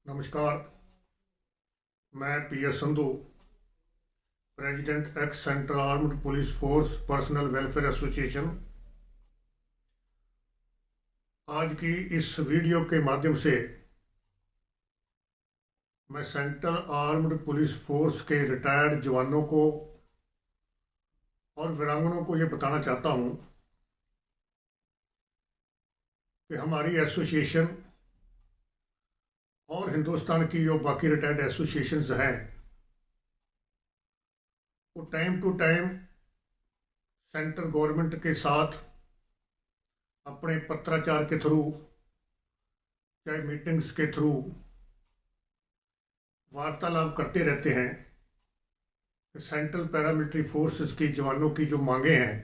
नमस्कार। मैं P S. Sandhu, president ex central armed police force personnel welfare association, आज की इस वीडियो के माध्यम से मैं सेंट्रल आर्म्ड पुलिस फोर्स के रिटायर्ड जवानों को और वीरांगनाओं को ये बताना चाहता हूँ कि हमारी एसोसिएशन और हिंदुस्तान की जो बाकी रिटायर्ड एसोसिएशंस हैं वो time to time central government के साथ अपने पत्राचार के थ्रू, चाहे मीटिंग्स के थ्रू वार्तालाप करते रहते हैं कि सेंट्रल पैरामिलिट्री फोर्सेस की जवानों की जो मांगे हैं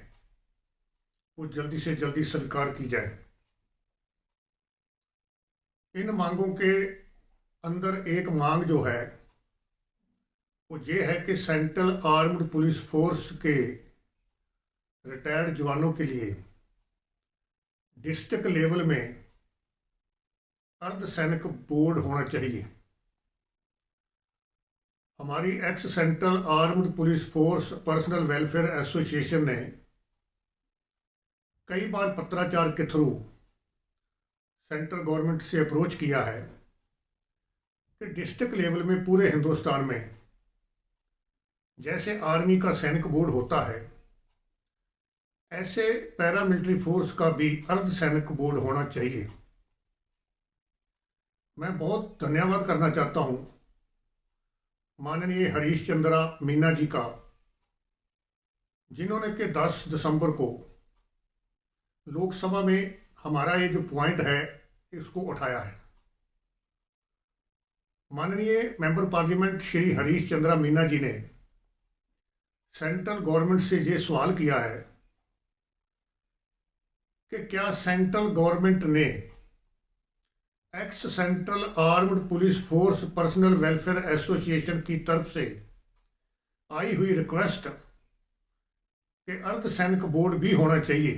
वो जल्दी से जल्दी स्वीकार की जाए। इन मांगों के अंदर एक मांग जो है वो ये है कि सेंट्रल आर्म्ड पुलिस फोर्स के रिटायर्ड जवानों के लिए डिस्ट्रिक्ट लेवल में अर्धसैनिक बोर्ड होना चाहिए। हमारी x central armed police force personnel welfare association ने कई बार पत्राचार के थ्रू सेंट्रल गवर्नमेंट से अप्रोच किया है कि डिस्ट्रिक्ट लेवल में पूरे हिंदुस्तान में जैसे आर्मी का सैनिक बोर्ड होता है ऐसे पैरामिलिट्री फोर्स का भी अर्धसैनिक बोर्ड होना चाहिए। मैं बहुत धन्यवाद करना चाहता हूं माननीय हरीश चंद्रा मीना जी का, जिन्होंने के 10 दिसंबर को लोकसभा में हमारा ये जो पॉइंट है इसको उठाया है। माननीय मेंबर पार्लियामेंट श्री हरीश चंद्रा मीना जी ने सेंट्रल गवर्नमेंट से ये सवाल किया है कि क्या सेंट्रल गवर्नमेंट ने x central armed police force personnel welfare association की तरफ से आई हुई रिक्वेस्ट कि अर्धसैनिक बोर्ड भी होना चाहिए,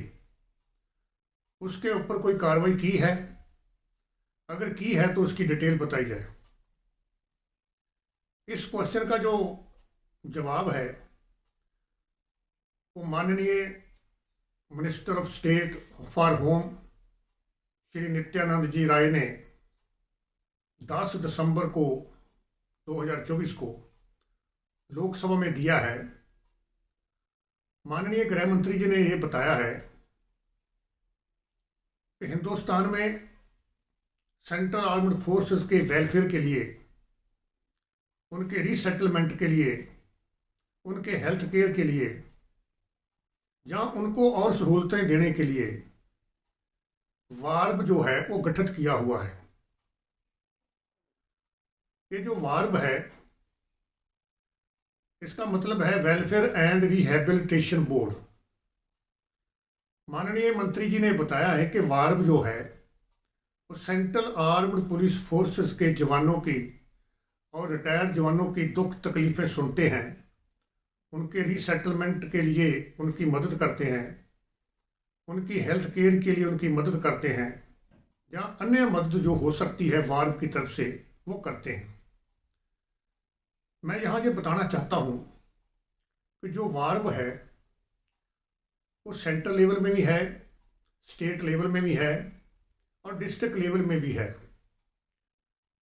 उसके ऊपर कोई कार्रवाई की है? अगर की है तो उसकी डिटेल बताई जाए। इस क्वेश्चन का जो जवाब है वो माननीय minister of state for home Shri Nityanand ji Rai ने 10 दिसंबर को 2024 को लोकसभा में दिया है। माननीय गृह मंत्री जी ने ये बताया है कि हिंदुस्तान में सेंट्रल आर्म्ड फोर्सेस के वेलफेयर के लिए, उनके रीसेटलमेंट के लिए, उनके हेल्थ केयर के लिए, जहाँ उनको और सहूलतें देने के लिए वार्ब जो है वो गठित किया हुआ है। ये जो वार्ब है इसका मतलब है वेलफेयर एंड रिहेबिलिटेशन बोर्ड। माननीय मंत्री जी ने बताया है कि वार्ब जो है वो सेंट्रल आर्म्ड पुलिस फोर्सेस के जवानों की और रिटायर्ड जवानों की दुख तकलीफ़ें सुनते हैं, उनके रीसेटलमेंट के लिए उनकी मदद करते हैं, उनकी हेल्थ केयर के लिए उनकी मदद करते हैं, या अन्य मदद जो हो सकती है वार्ब की तरफ से वो करते हैं। मैं यहाँ ये बताना चाहता हूँ कि जो वार्ब है वो सेंट्रल लेवल में भी है, स्टेट लेवल में भी है और डिस्ट्रिक्ट लेवल में भी है।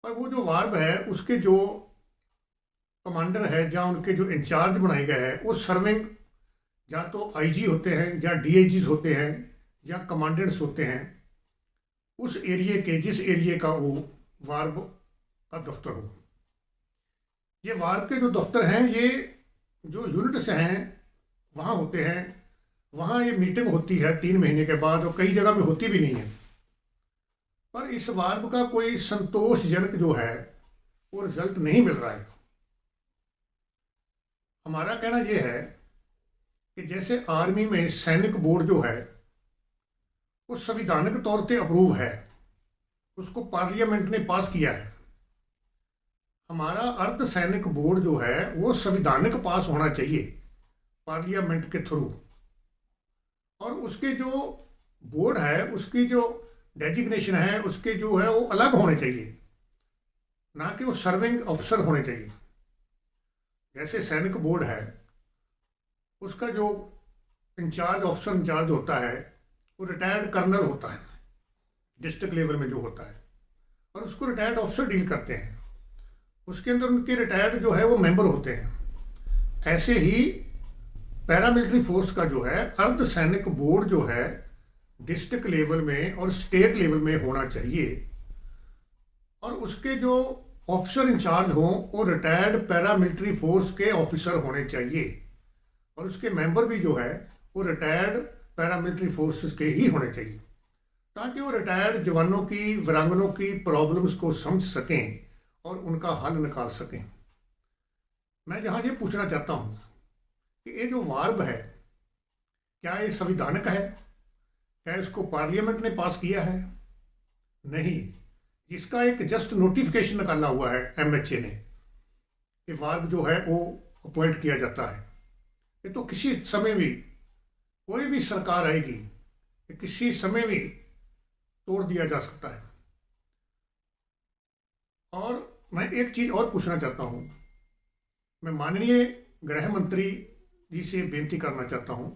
पर वो जो वार्ब है उसके जो कमांडर है, जहाँ उनके जो इंचार्ज बनाए गए हैं वो सर्विंग या तो आईजी होते हैं या डीआईजीज होते हैं या कमांडेंट्स होते हैं उस एरिए के, जिस एरिए का वो वार्ब का दफ्तर हो। ये वार्ब के जो दफ्तर हैं ये जो यूनिट्स हैं वहाँ होते हैं। वहाँ ये मीटिंग होती है 3 महीने के बाद और कई जगह में होती भी नहीं है। पर इस वार्ब का कोई संतोषजनक जो है वो रिजल्ट नहीं मिल रहा है। हमारा कहना यह है कि जैसे आर्मी में सैनिक बोर्ड जो है वो संवैधानिक तौर पे अप्रूव है, उसको पार्लियामेंट ने पास किया है। हमारा अर्धसैनिक बोर्ड जो है वो संवैधानिक पास होना चाहिए पार्लियामेंट के थ्रू, और उसके जो बोर्ड है उसकी जो डेजिग्नेशन है उसके जो है वो अलग होने चाहिए। ना कि वो सर्विंग ऑफिसर होने चाहिए। जैसे सैनिक बोर्ड है, उसका जो इंचार्ज ऑफिसर इंचार्ज होता है वो रिटायर्ड कर्नल होता है, डिस्ट्रिक्ट लेवल में जो होता है, और उसको रिटायर्ड ऑफिसर डील करते हैं। उसके अंदर उनके रिटायर्ड जो है वो मेंबर होते हैं। ऐसे ही पैरामिलिट्री फोर्स का जो है अर्ध सैनिक बोर्ड जो है डिस्ट्रिक्ट लेवल में और स्टेट लेवल में होना चाहिए, और उसके जो ऑफिसर इंचार्ज हों वो रिटायर्ड पैरामिलिट्री फोर्स के ऑफिसर होने चाहिए, और उसके मेंबर भी जो है वो रिटायर्ड पैरामिलिट्री फोर्सेस के ही होने चाहिए, ताकि वो रिटायर्ड जवानों की, वीरांगनों की प्रॉब्लम्स को समझ सकें और उनका हल निकाल सकें। मैं जहाँ ये पूछना चाहता हूँ कि ये जो वार्ब है, क्या ये संविधानिक है? क्या इसको पार्लियामेंट ने पास किया है? नहीं, इसका एक जस्ट नोटिफिकेशन निकाला हुआ है एमएचए ने कि वार्ब जो है वो अपॉइंट किया जाता है। ये तो किसी समय भी कोई भी सरकार आएगी, किसी समय भी तोड़ दिया जा सकता है। और मैं एक चीज और पूछना चाहता हूं, मैं माननीय गृह मंत्री जी से बेनती करना चाहता हूं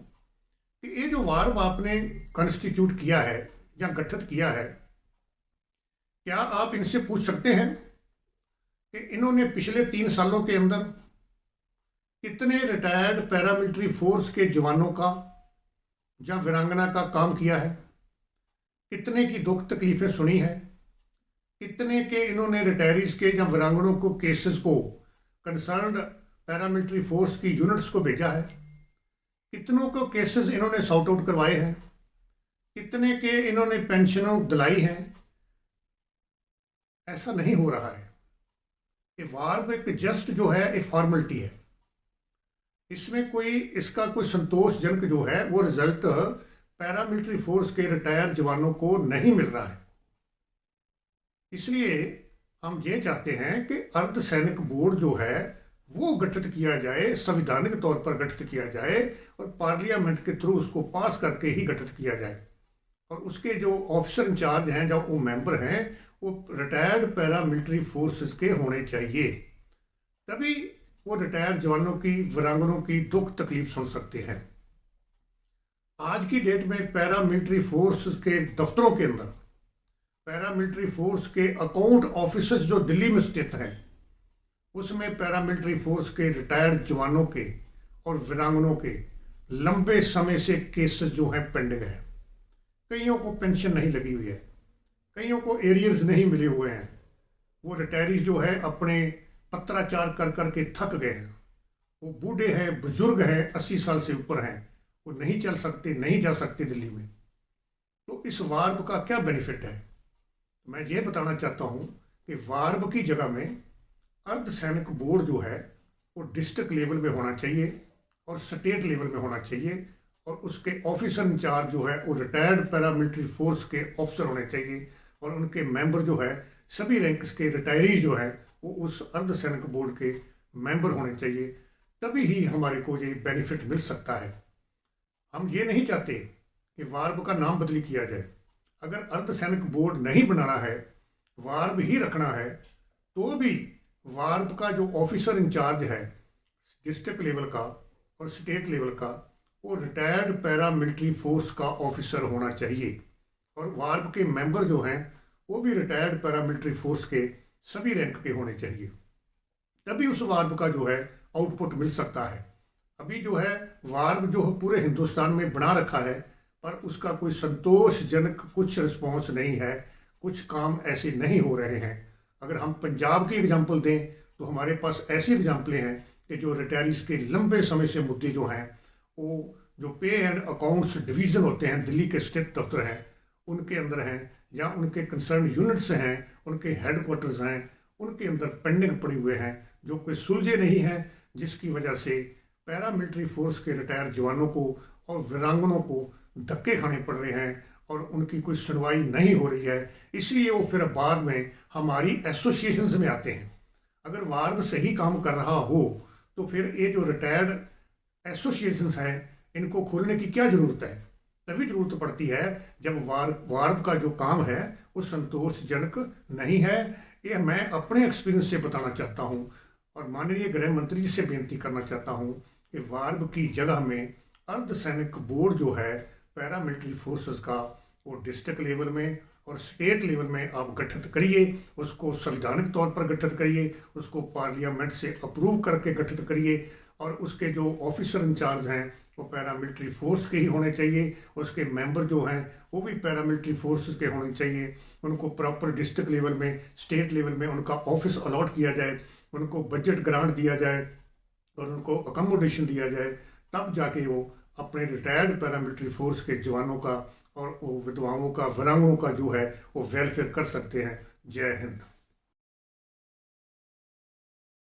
कि ये जो वार्ब आपने कॉन्स्टिट्यूट किया है या गठित किया है, क्या आप इनसे पूछ सकते हैं कि इन्होंने पिछले 3 सालों के अंदर कितने रिटायर्ड पैरामिलिट्री फोर्स के जवानों का या वीरांगना का काम किया है, कितने की दुख तकलीफें सुनी है, कितने के इन्होंने रिटायरीज के या वीरांगनों को केसेस को कंसर्न्ड पैरामिलिट्री फोर्स की यूनिट्स को भेजा है, कितनों को केसेस इन्होंने सॉर्ट आउट करवाए हैं, कितने के इन्होंने पेंशनों दिलाई हैं। ऐसा नहीं हो रहा है। ये वार्ब एक जस्ट जो है एक फॉर्मेलिटी है, इसमें कोई इसका कोई संतोषजनक जो है वो रिजल्ट पैरामिलिट्री फोर्स के रिटायर जवानों को नहीं मिल रहा है। इसलिए हम ये चाहते हैं कि अर्ध सैनिक बोर्ड जो है वो गठित किया जाए, संवैधानिक तौर पर गठित किया जाए, और पार्लियामेंट के थ्रू उसको पास करके ही गठित किया जाए, और उसके जो ऑफिसर इंचार्ज हैं, जो वो मेंबर हैं, वो रिटायर्ड पैरामिलिट्री फोर्सेस के होने चाहिए। तभी वो रिटायर्ड जवानों की, वीरांगनों की दुख तकलीफ सुन सकते हैं। आज की डेट में पैरामिलिट्री फोर्स के दफ्तरों के अंदर, पैरामिलिट्री फोर्स के अकाउंट ऑफिसर्स जो दिल्ली में स्थित हैं, उसमें पैरामिलिट्री फोर्स के रिटायर्ड जवानों के और वीरांगनों के लंबे समय से केसेस जो हैं पेंडिंग हैं। कईयों को पेंशन नहीं लगी हुई है, कईयों को एरियर्स नहीं मिले हुए हैं। वो रिटायरीज जो है अपने पत्राचार कर करके थक गए हैं, वो बूढ़े हैं, बुजुर्ग हैं, 80 साल से ऊपर हैं, वो नहीं चल सकते, नहीं जा सकते दिल्ली में। तो इस वार्ब का क्या बेनिफिट है? मैं ये बताना चाहता हूँ कि वार्ब की जगह में अर्ध सैनिक बोर्ड जो है वो डिस्ट्रिक्ट लेवल में होना चाहिए और स्टेट लेवल में होना चाहिए, और उसके ऑफिसर इंचार्ज जो है वो रिटायर्ड पैरामिलिट्री फोर्स के ऑफिसर होने चाहिए, और उनके मेंबर जो है सभी रैंक्स के रिटायरीज जो है वो उस अर्ध सैनिक बोर्ड के मेंबर होने चाहिए। तभी ही हमारे को ये बेनिफिट मिल सकता है। हम ये नहीं चाहते कि वार्ब का नाम बदली किया जाए। अगर अर्ध सैनिक बोर्ड नहीं बनाना है, वार्ब ही रखना है, तो भी वार्ब का जो ऑफिसर इंचार्ज है डिस्ट्रिक्ट लेवल का और स्टेट लेवल का, वो रिटायर्ड पैरामिलिट्री फोर्स का ऑफिसर होना चाहिए, और वार्ब के मेंबर जो हैं वो भी रिटायर्ड पैरामिलिट्री फोर्स के सभी रैंक के होने चाहिए। तभी उस वार्ब का जो है आउटपुट मिल सकता है। अभी जो है वार्ब जो पूरे हिंदुस्तान में बना रखा है, पर उसका कोई संतोषजनक कुछ रिस्पॉन्स नहीं है, कुछ काम ऐसे नहीं हो रहे हैं। अगर हम पंजाब की एग्जांपल दें तो हमारे पास ऐसी एग्जांपलें हैं कि जो रिटायरीज के लंबे समय से मुद्दे जो हैं, वो जो पे एंड अकाउंट्स डिवीज़न होते हैं, दिल्ली के स्थित दफ्तर हैं, उनके अंदर हैं, या उनके कंसर्न यूनिट्स हैं, उनके हेडक्वार्टर्स हैं, उनके अंदर पेंडिंग पड़े हुए हैं, जो कोई सुलझे नहीं हैं, जिसकी वजह से पैरामिलिट्री फोर्स के रिटायर जवानों को और वीरांगनों को धक्के खाने पड़ रहे हैं, और उनकी कोई सुनवाई नहीं हो रही है। इसलिए वो फिर बाद में हमारी एसोसिएशंस में आते हैं। अगर वार्ब सही काम कर रहा हो तो फिर ये जो रिटायर्ड एसोसिएशंस हैं, इनको खोलने की क्या ज़रूरत है? तभी ज़रूरत पड़ती है जब वार्ब का जो काम है वो संतोषजनक नहीं है। ये मैं अपने एक्सपीरियंस से बताना चाहता हूँ और माननीय गृह मंत्री जी से बेनती करना चाहता हूँ कि वार्ब की जगह में अर्धसैनिक बोर्ड जो है पैरामिलिट्री फोर्सेस का, वो डिस्ट्रिक्ट लेवल में और स्टेट लेवल में आप गठित करिए, उसको संवैधानिक तौर पर गठित करिए, उसको पार्लियामेंट से अप्रूव करके गठित करिए और उसके जो ऑफिसर इंचार्ज हैं वो पैरामिलिट्री फोर्स के ही होने चाहिए, उसके मेंबर जो हैं वो भी पैरामिलिट्री फोर्सेस के होने चाहिए। उनको प्रॉपर डिस्ट्रिक्ट लेवल में, स्टेट लेवल में उनका ऑफिस अलॉट किया जाए, उनको बजट ग्रांट दिया जाए और उनको अकोमोडेशन दिया जाए, तब जाके वो अपने रिटायर्ड पैरामिलिट्री फोर्स के जवानों का और वो विधवाओं का, वीरांगनाओं का जो है वो वेलफेयर कर सकते हैं। जय हिंद।